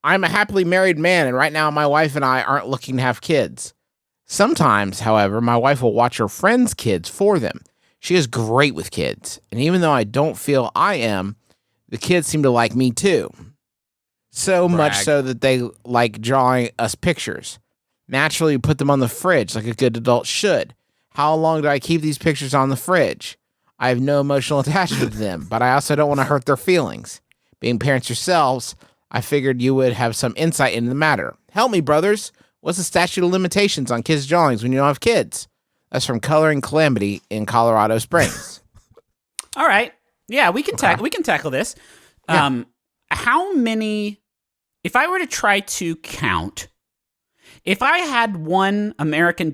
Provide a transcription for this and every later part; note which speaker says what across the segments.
Speaker 1: I'm a happily married man, and right now my wife and I aren't looking to have kids. Sometimes, however, my wife will watch her friends' kids for them. She is great with kids, and even though I don't feel I am, the kids seem to like me too. So much so that they like drawing us pictures. Naturally, we put them on the fridge like a good adult should. How long do I keep these pictures on the fridge? I have no emotional attachment to them, but I also don't want to hurt their feelings. Being parents yourselves, I figured you would have some insight into the matter. Help me, brothers. What's the statute of limitations on kids' drawings when you don't have kids? That's from Coloring Calamity in Colorado Springs.
Speaker 2: All right. Yeah, we can tackle this.
Speaker 1: Yeah.
Speaker 2: How many, if I were to try to count, if I had $1 American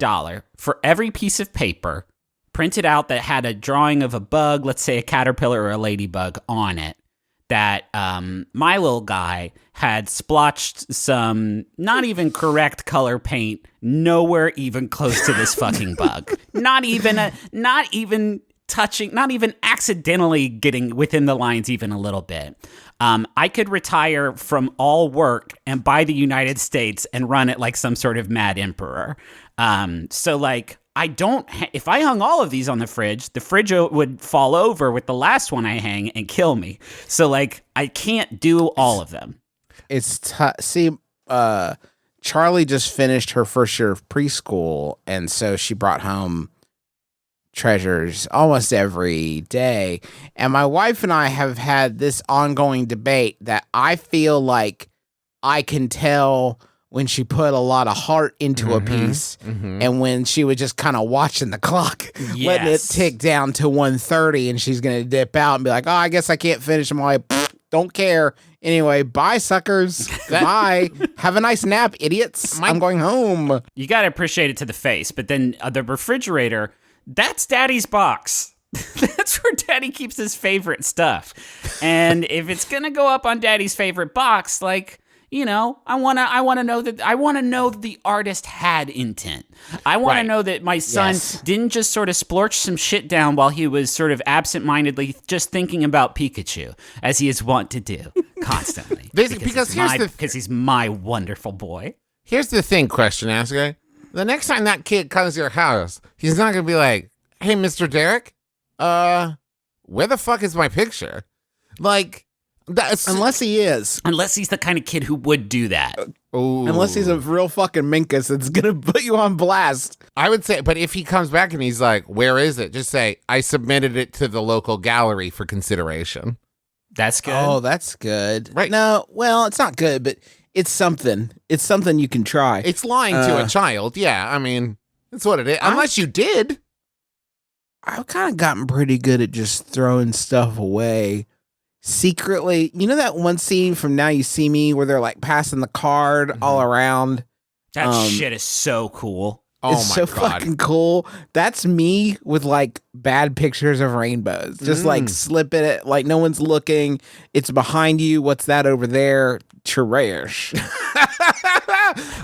Speaker 2: for every piece of paper printed out that had a drawing of a bug, let's say a caterpillar or a ladybug on it, that my little guy had splotched some not even correct color paint nowhere even close to this fucking bug. Not even accidentally getting within the lines even a little bit. I could retire from all work and buy the United States and run it like some sort of mad emperor. So like, if I hung all of these on the fridge would fall over with the last one I hang and kill me. So like, I can't do all of them.
Speaker 1: It's Charlie just finished her first year of preschool, and so she brought home treasures almost every day. And my wife and I have had this ongoing debate that I feel like I can tell when she put a lot of heart into a piece and when she was just kind of watching the clock, letting it tick down to 1:30, and she's going to dip out and be like, oh, I guess I can't finish them all. Don't care. Anyway, bye, suckers. Bye. Have a nice nap, idiots. I'm going home.
Speaker 2: You got to appreciate it to the face. But then the refrigerator, that's Daddy's box. That's where Daddy keeps his favorite stuff. And if it's going to go up on Daddy's favorite box, like, you know, I want to know that the artist had intent. I want to know that my son didn't just sort of splorch some shit down while he was sort of absentmindedly just thinking about Pikachu, as he is wont to do constantly. because he's my wonderful boy.
Speaker 3: Here's the thing, question asker. The next time that kid comes to your house, he's not going to be like, hey, Mr. Derek, where the fuck is my picture? Like,
Speaker 1: unless he's
Speaker 2: the kind of kid who would do that.
Speaker 1: Unless he's a real fucking minkus that's gonna put you on blast.
Speaker 3: I would say, but if he comes back and he's like, where is it? Just say, I submitted it to the local gallery for consideration.
Speaker 2: That's good.
Speaker 1: Oh, that's good. Right. No, well, it's not good, but it's something. It's something you can try.
Speaker 3: It's lying to a child. Yeah, I mean, that's what it is. Unless you did.
Speaker 1: I've kind of gotten pretty good at just throwing stuff away. Secretly, you know that one scene from Now You See Me where they're like passing the card all around?
Speaker 2: That shit is so cool.
Speaker 1: It's so fucking cool. That's me with like bad pictures of rainbows. Just like slipping it, like no one's looking. It's behind you. What's that over there? Trash.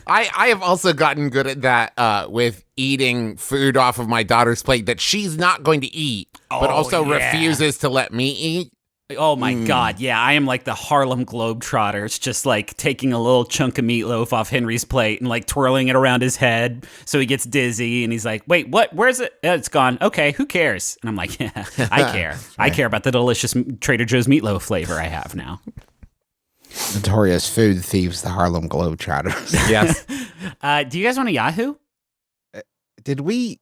Speaker 3: I have also gotten good at that with eating food off of my daughter's plate that she's not going to eat, but also refuses to let me eat.
Speaker 2: Oh my God, yeah, I am like the Harlem Globetrotters, just like taking a little chunk of meatloaf off Henry's plate and like twirling it around his head so he gets dizzy and he's like, wait, what? Where's it? It's gone. Okay, who cares? And I'm like, yeah, I care. I care about the delicious Trader Joe's meatloaf flavor I have now.
Speaker 1: Notorious food thieves, the Harlem Globetrotters.
Speaker 3: Yes.
Speaker 2: Do you guys want a Yahoo?
Speaker 1: Did we?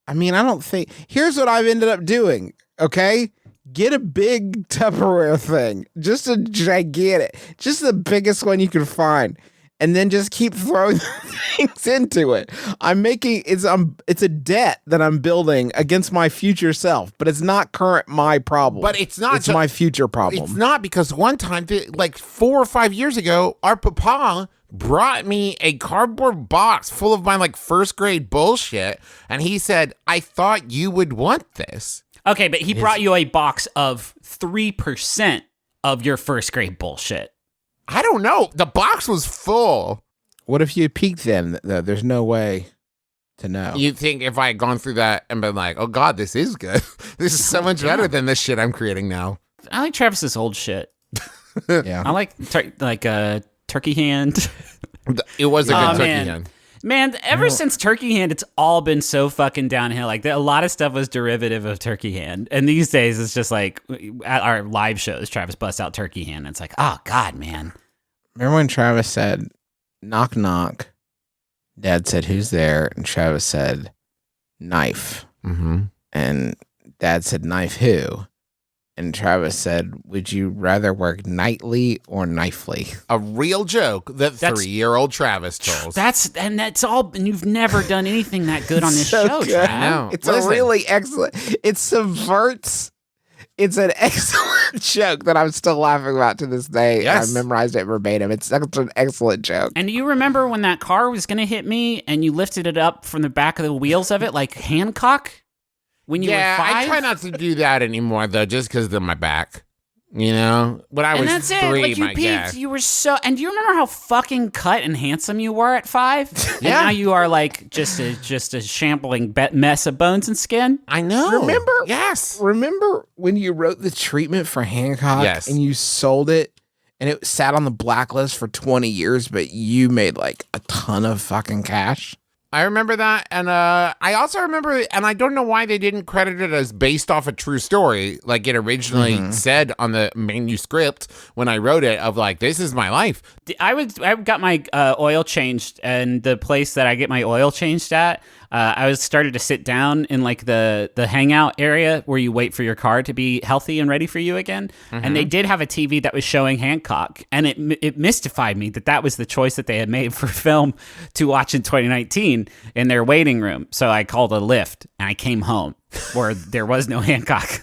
Speaker 1: I mean, I don't think. Here's what I've ended up doing, okay? Get a big Tupperware thing, just a gigantic, just the biggest one you can find, and then just keep throwing things into it. It's a debt that I'm building against my future self, but it's not my problem.
Speaker 3: But it's not.
Speaker 1: It's my future problem.
Speaker 3: It's not, because one time, like 4 or 5 years ago, our papa brought me a cardboard box full of my like first grade bullshit, and he said, "I thought you would want this."
Speaker 2: Okay, but he brought you a box of 3% of your first grade bullshit.
Speaker 3: I don't know. The box was full.
Speaker 1: What if you peeked then, though? There's no way to know.
Speaker 3: You think if I had gone through that and been like, oh, God, this is good. This is so much better than this shit I'm creating now.
Speaker 2: I like Travis's old shit.
Speaker 1: Yeah.
Speaker 2: I like Turkey Hand.
Speaker 3: It was a good turkey
Speaker 2: man.
Speaker 3: hand.
Speaker 2: Man, ever since Turkey Hand, it's all been so fucking downhill. Like, a lot of stuff was derivative of Turkey Hand. And these days, it's just like, at our live shows, Travis busts out Turkey Hand. And it's like, oh, God, man.
Speaker 1: Remember when Travis said, knock, knock? Dad said, who's there? And Travis said, knife.
Speaker 3: Mm-hmm.
Speaker 1: And Dad said, knife who? And Travis said, would you rather work nightly or knifely?
Speaker 3: A real joke that 3-year-old Travis told.
Speaker 2: That's all, and you've never done anything that good on this
Speaker 1: So
Speaker 2: show,
Speaker 1: good.
Speaker 2: Trav.
Speaker 3: I know.
Speaker 1: It's
Speaker 3: Listen.
Speaker 1: a really excellent, it subverts, it's an excellent joke that I'm still laughing about to this day.
Speaker 3: Yes.
Speaker 1: I memorized it verbatim. It's such an excellent joke.
Speaker 2: And do you remember when that car was going to hit me and you lifted it up from the back of the wheels of it like Hancock? When you were 5?
Speaker 3: I try not to do that anymore, though, just because of my back. You know? When I was
Speaker 2: that's
Speaker 3: 3,
Speaker 2: it. Like, you
Speaker 3: my guess.
Speaker 2: peaked. You were so... And do you remember how fucking cut and handsome you were at 5? And
Speaker 3: Yeah.
Speaker 2: now you are, like, just a shambling mess of bones and skin?
Speaker 3: I know.
Speaker 1: Remember?
Speaker 3: Yes.
Speaker 1: Remember when you wrote the treatment for Hancock
Speaker 3: Yes.
Speaker 1: and you sold it and it sat on the blacklist for 20 years, but you made like a ton of fucking cash?
Speaker 3: I remember that, and I also remember, and I don't know why they didn't credit it as based off a true story, like it originally said on the manuscript when I wrote it, of like, this is my life.
Speaker 2: I got my oil changed, and the place that I get my oil changed at, I was started to sit down in like the hangout area where you wait for your car to be healthy and ready for you again. And they did have a TV that was showing Hancock, and it mystified me that was the choice that they had made for film to watch in 2019 in their waiting room. So I called a Lyft and I came home where there was no Hancock.